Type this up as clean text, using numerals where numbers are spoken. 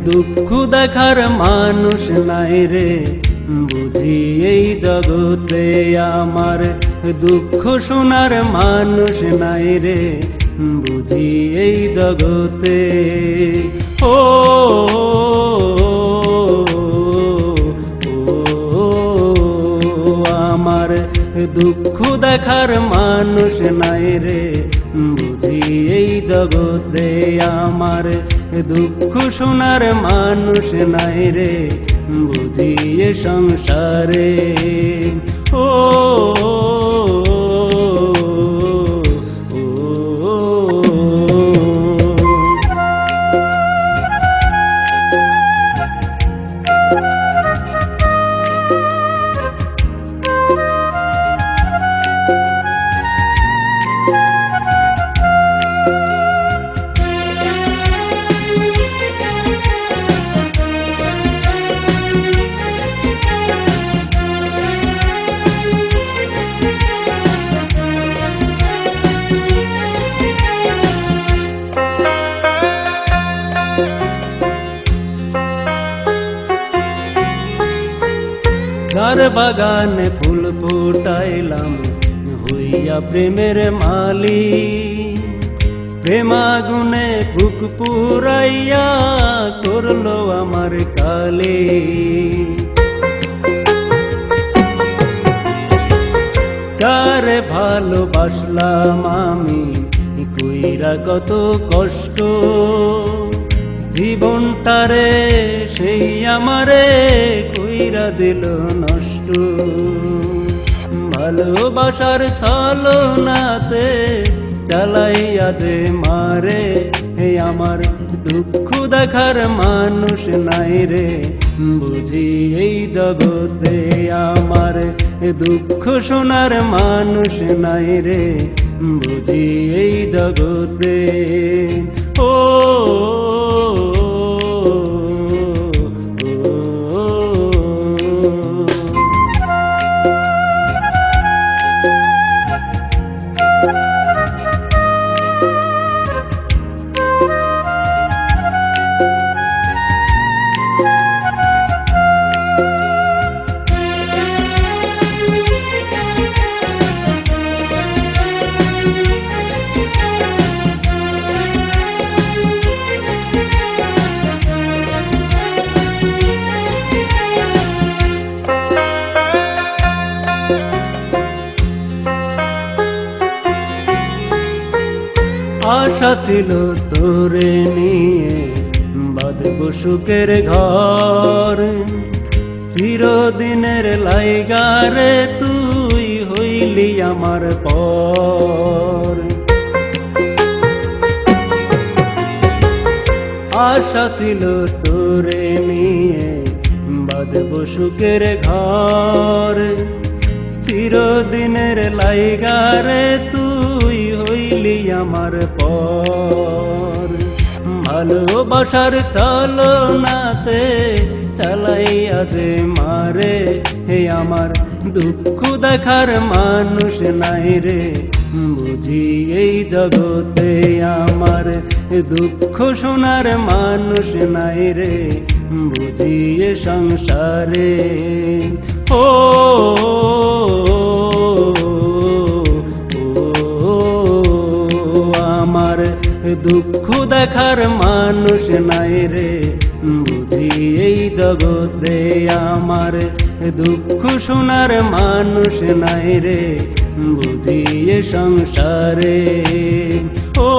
দুঃখ দেখার মানুষ নাই রে, বুঝি এই জগতে আমার দুঃখ শোনার মানুষ নাই রে, বুঝি এই জগতে। ও আমার দুঃখ দেখার মানুষ নাই রে, বুঝি এই জগতে আমার দুঃখ শোনার মানুষ নাই রে, বুঝি এ সংসারে। ও যার বাগানে ফুল ফুটাইলাম হইয়া প্রেমের মালি, প্রেমাগুনে বুক পুরাইয়া করলো আমার কালি। যারে ভালোবাসলাম আমি কইরা কত কষ্ট, জীবনটারে সেই আমারে কইরা দিল নষ্ট। ভালোবাসার ছলনাতে চালাইয়া যে মারে, হে আমার দুঃখ দেখার মানুষ নাই রে, বুঝি এই জগতে আমার দুঃখ শোনার মানুষ নাই রে, বুঝি এই জগতে। ও আশা ছিল তোরে নিয়ে বাঁধব সুখের ঘর, চিরদিনের লাইগারে তুই হইলি আমার পর। আশা ছিল তোরে নিয়ে বাঁধব সুখের ঘর, চিরদিনের লাইগারে তুই হইলি আমার পর। ভালোবাসার ছলনাতে চালাইয়া যে মারে, হে আমার দুঃখ দেখার মানুষ নাই রে, বুঝি এই জগতে আমার দুঃখ শোনার মানুষ নাই রে, বুঝি এ সংসারে। ও আমার দুঃখ দেখার মানুষ নাই রে, বুঝি এই জগতে আমার দুঃখ শোনার মানুষ নাই রে, বুঝি এ সংসারে। ও